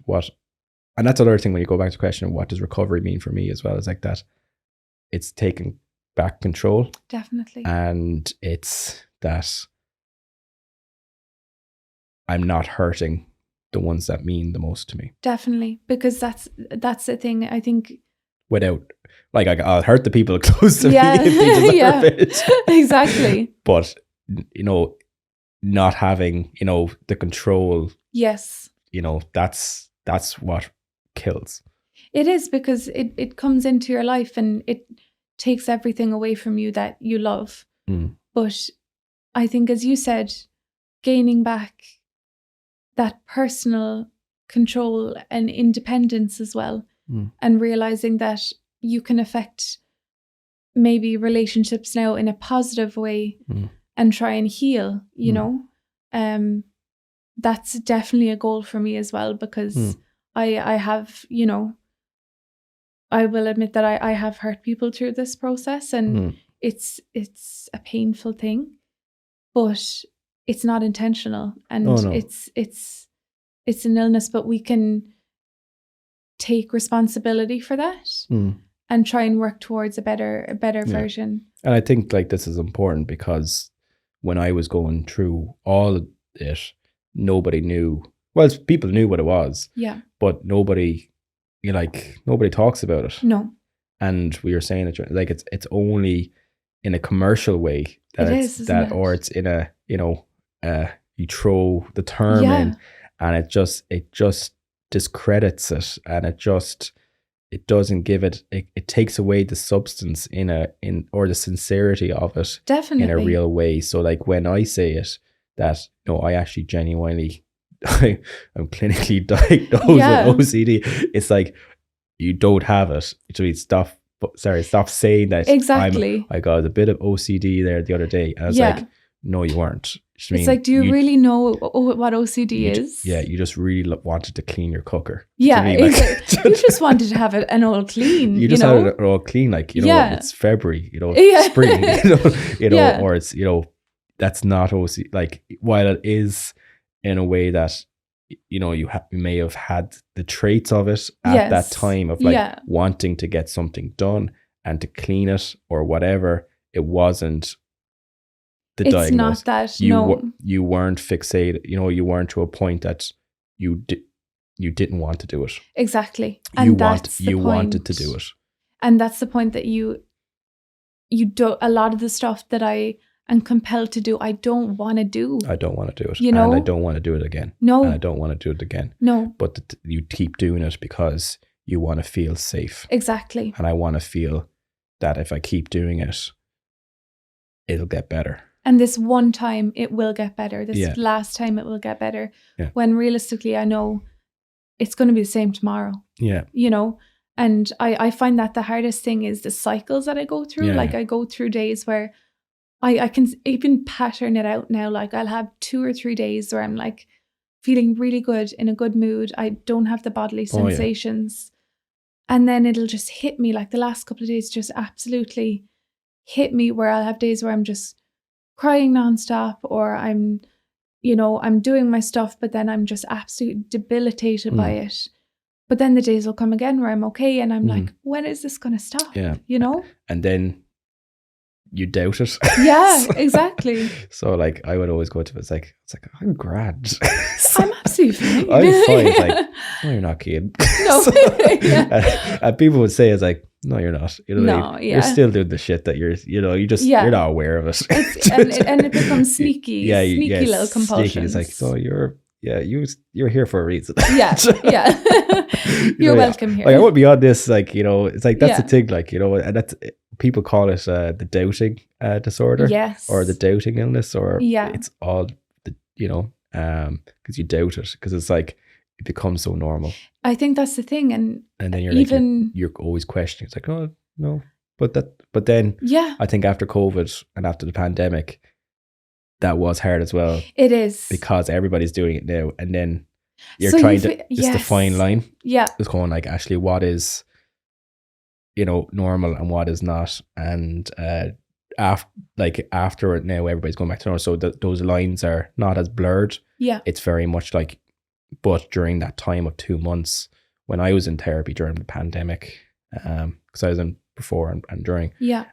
another thing when you go back to the question, what does recovery mean for me as well? Is like that it's taking back control. Definitely. And it's that I'm not hurting the ones that mean the most to me. Definitely. Because that's the thing, I think. Without, like, I'll hurt the people close to me if they deserve it. Exactly. But, you know, not having, you know, the control. Yes. You know, that's what kills. It is, because it comes into your life and it takes everything away from you that you love. But I think, as you said, gaining back that personal control and independence as well, and realizing that you can affect maybe relationships now in a positive way and try and heal, you know, that's definitely a goal for me as well, because I have, you know, I will admit that I have hurt people through this process, and it's a painful thing, but it's not intentional, and it's an illness, but we can take responsibility for that and try and work towards a better version. And I think, like, this is important, because when I was going through all of it, nobody knew. Well, people knew what it was. Yeah. But nobody talks about it. No. And we were saying that, like, it's only in a commercial way that or it's in a, you know, you throw the term in, and it just discredits it, and it doesn't give it takes away the substance or the sincerity of it. Definitely. In a real way. So, like, when I say it, that, no, I actually genuinely, I'm clinically diagnosed with OCD. It's like, you don't have it. Stop saying that. Exactly. I got a bit of OCD there the other day. And I was like, no, you weren't. It's like, do you really know what OCD is? Yeah, you just really wanted to clean your cooker. Yeah, you just wanted to have it all clean. You just had it all clean, like, you know, it's February, you know, spring, you know, or it's, you know, that's not OCD. Like, while it is in a way that, you know, you may have had the traits of it at that time of, like, wanting to get something done and to clean it or whatever, it wasn't the diagnosis. It's not that, you weren't fixated, you know, you weren't to a point that you didn't want to do it. Exactly. And you wanted to do it. And that's the point, that you do a lot of the stuff that I am compelled to do, I don't want to do. I don't want to do it. You know? And I don't want to do it again. No. And I don't want to do it again. No. But you keep doing it because you want to feel safe. Exactly. And I want to feel that if I keep doing it, it'll get better. And this one time it will get better. This last time it will get better. Yeah. When realistically, I know it's going to be the same tomorrow. Yeah. You know, and I find that the hardest thing is the cycles that I go through. Yeah. Like, I go through days where I can even pattern it out now. Like, I'll have 2 or 3 days where I'm like feeling really good, in a good mood. I don't have the bodily sensations. And then it'll just hit me. Like, the last couple of days just absolutely hit me, where I'll have days where I'm just crying nonstop, or I'm doing my stuff, but then I'm just absolutely debilitated by it. But then the days will come again where I'm okay, and I'm like, when is this going to stop? Yeah. You know? And then you doubt it. Yeah, exactly. So, like, I would always go to it. It's like I'm grand. I'm absolutely fine. I'm fine. It's like, no, you're not kidding. No. And people would say, it's like, no, you're not. You know, you're still doing the shit that you're not aware of it. And it becomes sneaky, sneaky little compulsions. It's like, so you're here for a reason. Yeah. You're welcome here. Like, I won't be on this, like, you know, it's like, that's the thing, like, you know, and that's, people call it the doubting disorder. Yes. Or the doubting illness, or it's all, you know, because you doubt it, because it's like, it becomes so normal. I think that's the thing. And then you're even, like, you're always questioning. It's like, oh, no. But then I think after COVID and after the pandemic, that was hard as well, It is. because everybody's doing it now, and then you're So trying you to, it's the fine line. Yeah. It's going like, actually, what is, you know, normal and what is not, and after it now, everybody's going back to normal, so those lines are not as blurred. Yeah. It's very much like, but during that time of 2 months when I was in therapy during the pandemic, because I was in before and during, Yeah.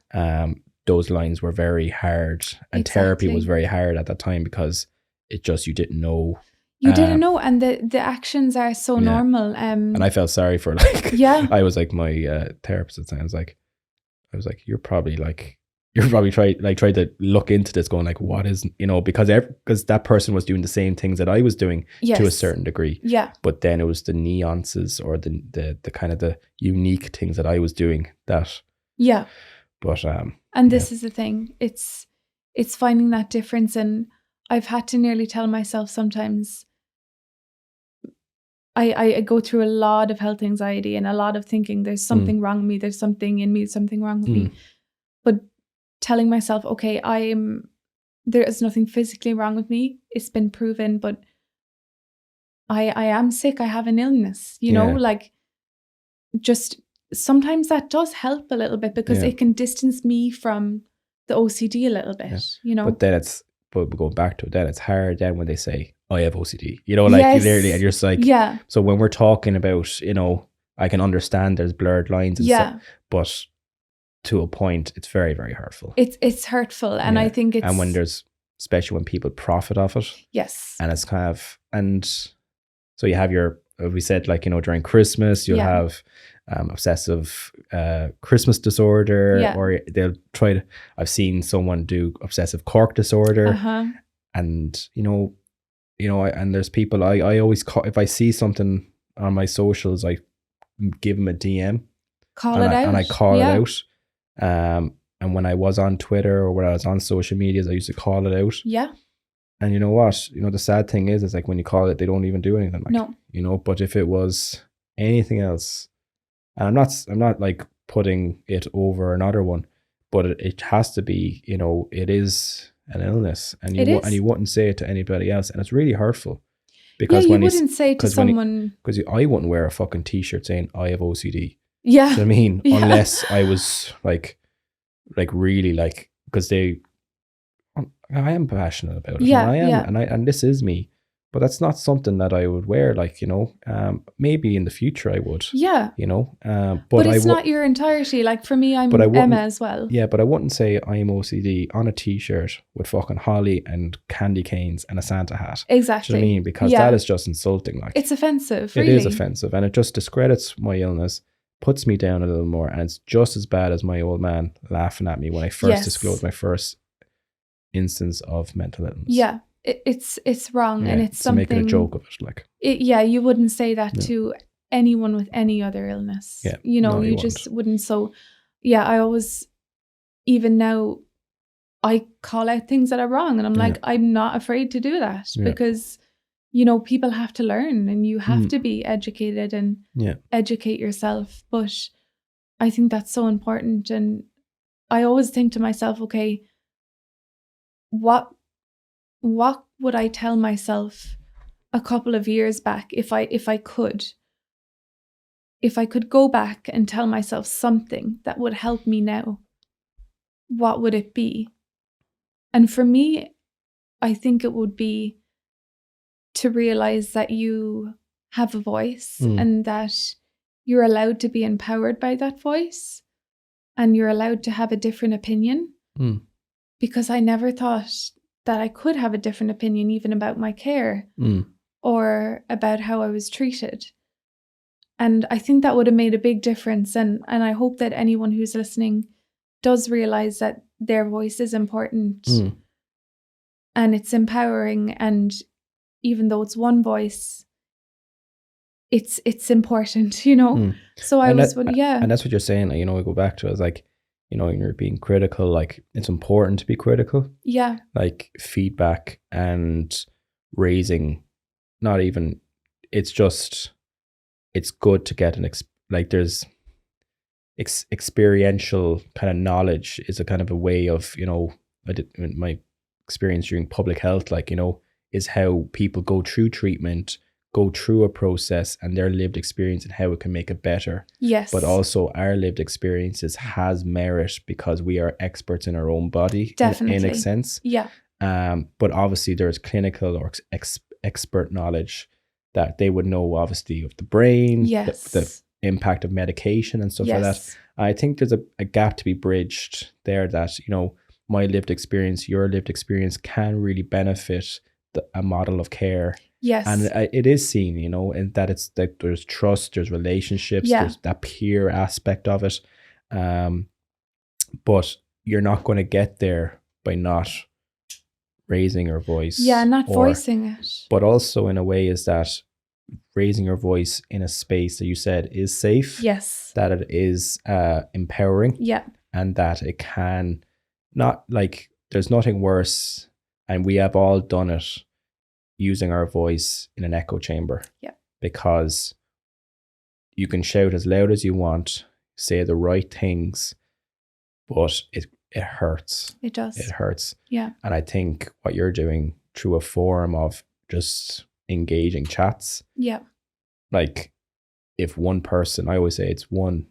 those lines were very hard, and therapy was very hard at that time, because it just, you didn't know. You didn't know, and the actions are so normal. And I felt sorry for, like, I was like, my therapist at the time, I was like, you're probably trying to look into this, going like, what is, you know, because that person was doing the same things that I was doing to a certain degree. Yeah. But then it was the nuances, or the kind of the unique things that I was doing that. Yeah. But and this is the thing. It's finding that difference, and I've had to nearly tell myself sometimes. I go through a lot of health anxiety and a lot of thinking there's something wrong with me, there's something in me, something wrong with me. But telling myself, okay, there is nothing physically wrong with me. It's been proven, but I am sick. I have an illness, you know, like, just sometimes that does help a little bit, because it can distance me from the OCD a little bit, you know. But then but going back to it, then it's hard then when they say, I have OCD, you know, like, you literally, and you're just like, so when we're talking about, you know, I can understand there's blurred lines and stuff, but to a point, it's very, very hurtful. It's hurtful. And I think it's, and when there's, especially when people profit off it. Yes. And it's kind of, and so you have your, we said, like, you know, during Christmas, you'll have obsessive Christmas disorder, or they'll try to, I've seen someone do obsessive cork disorder. And, you know, and there's people, I always call, if I see something on my socials, I give them a DM. And I call it out. And when I was on Twitter, or when I was on social medias, I used to call it out. Yeah. And you know what? You know, the sad thing is like, when you call it, they don't even do anything. Like, no. You know, but if it was anything else, and I'm not like putting it over another one, but it has to be, you know, it is an illness, and you wouldn't say it to anybody else, and it's really hurtful. Because you wouldn't say to someone, because I wouldn't wear a fucking t-shirt saying I have OCD. Yeah. Do you know what I mean? Yeah. Unless I was like really, like, because I am passionate about it. Yeah. And I am, and this is me. But that's not something that I would wear, like, you know, maybe in the future I would. Yeah. You know, but it's not your entirety. Like, for me, I'm Emma as well. Yeah, but I wouldn't say I'm OCD on a t-shirt with fucking holly and candy canes and a Santa hat. Exactly. Do you know what I mean? Because that is just insulting. Like, it's offensive, really. It is offensive, and it just discredits my illness, puts me down a little more, and it's just as bad as my old man laughing at me when I first disclosed my first instance of mental illness. Yeah. It's wrong, and it's something, making a joke of it, like, you wouldn't say that to anyone with any other illness. Yeah, you know, you just wouldn't. So I always, even now, I call out things that are wrong, and I'm like, I'm not afraid to do that, because, you know, people have to learn, and you have to be educated and educate yourself. But I think that's so important, and I always think to myself, okay, what would I tell myself a couple of years back if I could go back and tell myself something that would help me now? What would it be? And for me, I think it would be to realize that you have a voice, and that you're allowed to be empowered by that voice, and you're allowed to have a different opinion. Because I never thought that I could have a different opinion, even about my care or about how I was treated. And I think that would have made a big difference. And I hope that anyone who's listening does realize that their voice is important and it's empowering. And even though it's one voice, it's important, you know? So and that's what you're saying. Like, you know, we go back to it, like, you know, you're being critical, like, it's important to be critical. Yeah. Like, feedback and raising, not even, it's just, it's good to get there's experiential kind of knowledge is a kind of a way of, you know, my experience during public health, like, is how people go through treatment, go through a process, and their lived experience and how it can make it better. Yes. But also our lived experiences has merit because we are experts in our own body. Definitely. In a sense. Yeah. But obviously there's clinical or expert knowledge that they would know, obviously, of the brain, Yes. the impact of medication and stuff like that. I think there's a gap to be bridged there that, my lived experience, your lived experience can really benefit a model of care. Yes. And it is seen, and that it's that there's trust, there's relationships, there's that peer aspect of it. But you're not going to get there by not raising your voice. Yeah, not voicing it. But also in a way is that raising your voice in a space that you said is safe. Yes. That it is empowering. Yeah. And that it can not, like, there's nothing worse, and we have all done it, using our voice in an echo chamber. Yeah. Because you can shout as loud as you want, say the right things, but it hurts. It does. It hurts. Yeah. And I think what you're doing through a forum of just engaging chats. Yeah. Like, if one person, I always say it's one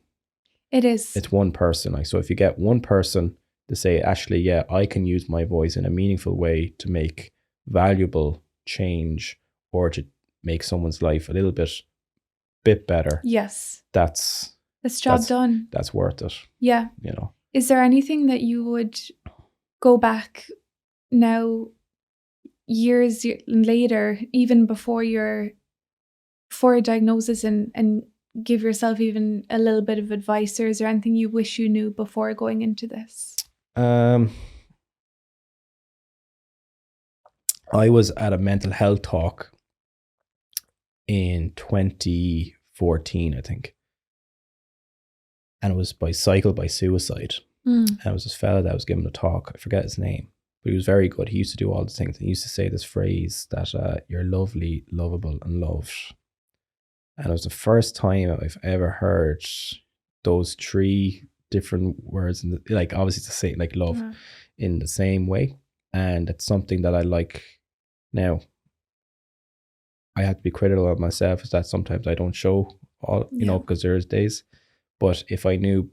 person. Like, so if you get one person to say, actually, yeah, I can use my voice in a meaningful way to make valuable change or to make someone's life a little bit better. Yes. That's job done. That's worth it. Yeah. Is there anything that you would go back now, years later, even before a diagnosis, and give yourself even a little bit of advice, or is there anything you wish you knew before going into this? I was at a mental health talk in 2014, I think. And it was by suicide. And it was this fella that was giving a talk. I forget his name, but he was very good. He used to do all the things. And he used to say this phrase that you're lovely, lovable, and loved. And it was the first time I've ever heard those three different words, like, obviously it's the same, like love, in the same way. And it's something that I like now. I have to be critical of myself, is that sometimes I don't show all, because there's days. But if I knew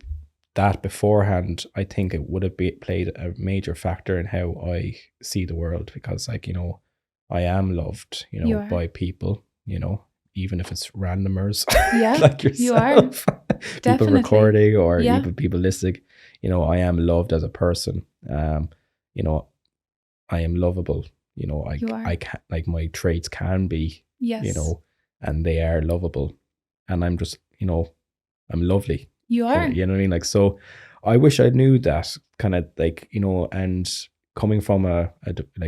that beforehand, I think it would have played a major factor in how I see the world, because, like, I am loved, by people, even if it's randomers, like yourself. You are. People Definitely. recording, or even people listening, I am loved as a person. I am lovable. I can, like, my traits can be, and they are lovable, and I'm just, I'm lovely. You are. You know what I mean? Like, so I wish I knew that, kind of, like, and coming from a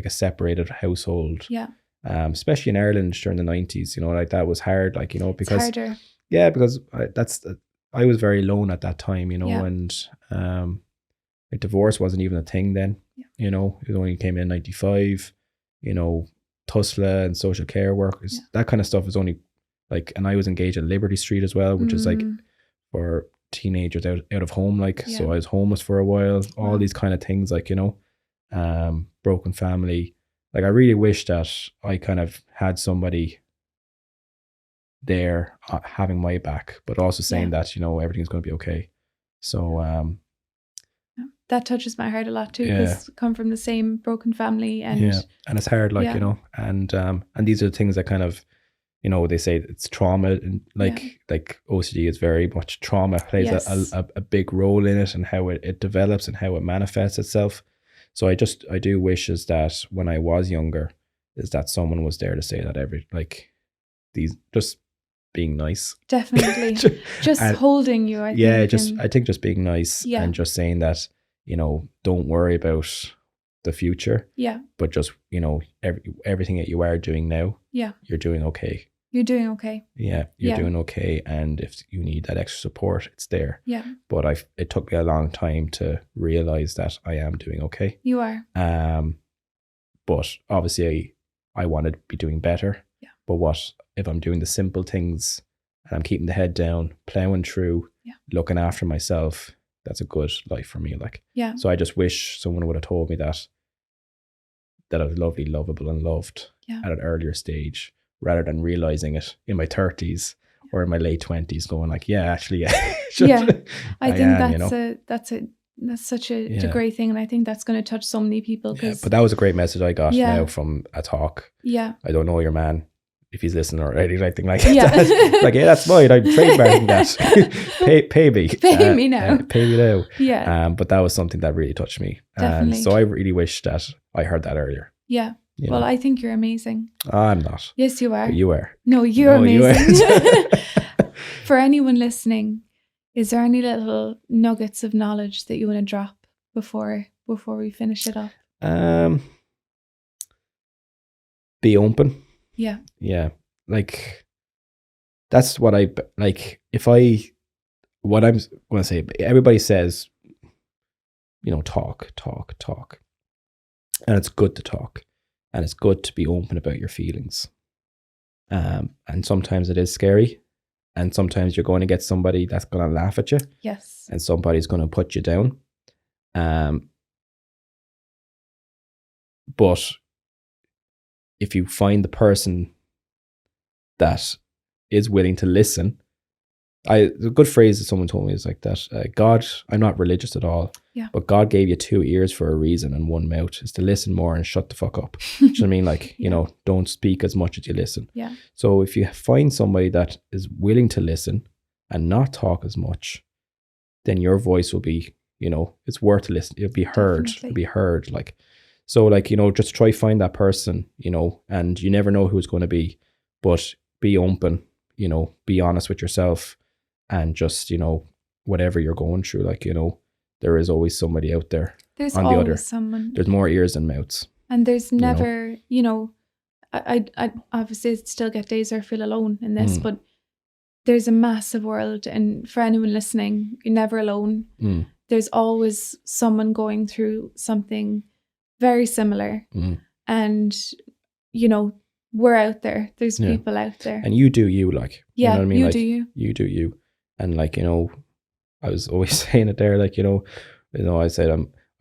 separated household, especially in Ireland during the 90s, like, that was hard, like, because it's harder. Yeah, because I was very alone at that time, and like, divorce wasn't even a thing then. It only came in 95. TUSLA and social care workers, that kind of stuff was only, like, and I was engaged at Liberty Street as well, which is like for teenagers out of home, like, so I was homeless for a while, all these kind of things, like, broken family. Like, I really wish that I kind of had somebody there having my back, but also saying that, everything's going to be okay. So that touches my heart a lot too, because I come from the same broken family, and and it's hard, like, and these are the things that kind of, they say it's trauma, and like OCD is very much trauma, plays a big role in it, and how it develops and how it manifests itself. So I do wish is that when I was younger, is that someone was there to say that these, just being nice. Definitely. just holding you, I think. I think just being nice, and just saying that, don't worry about the future. Yeah. But just, everything that you are doing now, you're doing okay. You're doing okay. Yeah, you're doing okay. And if you need that extra support, it's there. Yeah. But it took me a long time to realize that I am doing okay. You are. But obviously I want to be doing better. Yeah. But if I'm doing the simple things and I'm keeping the head down, plowing through, looking after myself, that's a good life for me. Like, so I just wish someone would have told me that that I was lovely, lovable, and loved Yeah. at an earlier stage, rather than realizing it in my 30s or in my late 20s, going like, yeah, actually, yeah. Yeah. I think am, you know? that's such a Yeah. great thing, and I think that's going to touch so many people. Yeah, Because but that was a great message I got Yeah. now from a talk. yeah, I don't know your man, if he's listening or anything like Yeah. that. Like, yeah, that's mine. I'm trademarking that. Pay me. Pay me now. Pay me now. yeah, But that was something that really touched me. Definitely. So I really wish that I heard that earlier. yeah. You Well, know? I think you're amazing. I'm not. Yes, you are. But you are. No, you're No, you amazing. aren't. For anyone listening, is there any little nuggets of knowledge that you want to drop before we finish it up? Be open. Yeah. Yeah. Like, that's what I like. What I'm going to say, everybody says, you know, talk. And it's good to talk. And it's good to be open about your feelings. And sometimes it is scary. And sometimes you're going to get somebody that's going to laugh at you. Yes. And somebody's going to put you down. But if you find the person that is willing to listen, a good phrase that someone told me is like that, God, I'm not religious at all, but God gave you 2 ears for a reason and 1 mouth, is to listen more and shut the fuck up. Do you know what I mean? Like, you know, don't speak as much as you listen. Yeah. So if you find somebody that is willing to listen and not talk as much, then your voice will be, you know, it's worth to listen. It'll be heard. Definitely. It'll be heard. Like, so like, you know, just try find that person, you know, and you never know who it's going to be, but be open, you know, be honest with yourself, and just, you know, whatever you're going through, like, you know, there is always somebody out there. There's on the always other. someone. There's more ears than mouths. And there's know? never, you know, I obviously still get days where I feel alone in this, but there's a massive world. And for anyone listening, you're never alone. There's always someone going through something very similar. And, you know, we're out there. There's people out there. And you do you, like, yeah, you know what I mean? You like, do you. You do you. And like, you know, I was always saying it there, like, you know, I said,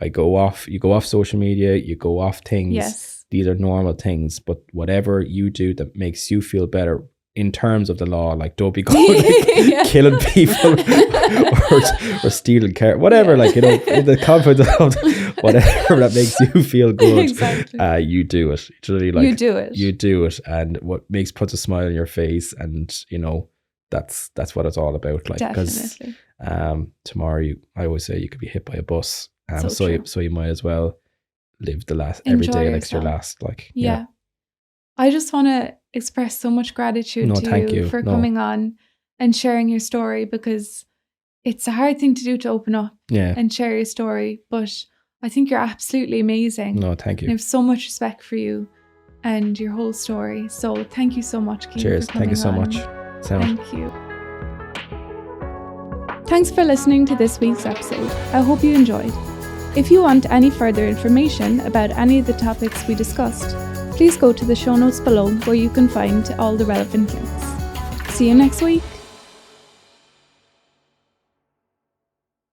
you go off social media, you go off things. Yes. These are normal things, but whatever you do that makes you feel better in terms of the law, like, don't be going like, killing people or stealing cars, whatever, like, you know, in the confidence of whatever that makes you feel good. Exactly. You do it. Literally, like, you do it. And what puts a smile on your face, and, you know, that's what it's all about. Like, because tomorrow, I always say, you could be hit by a bus, so you might as well live every day like it's your last. Like, yeah. I just want to express so much gratitude to you for coming on and sharing your story, because it's a hard thing to do, to open up and share your story, but I think you're absolutely amazing. No, thank you. I have so much respect for you and your whole story. So thank you so much, Cian. Cheers. Thank you so much. Thank you. Thanks for listening to this week's episode. I hope you enjoyed. If you want any further information about any of the topics we discussed, please go to the show notes below, where you can find all the relevant links. See you next week.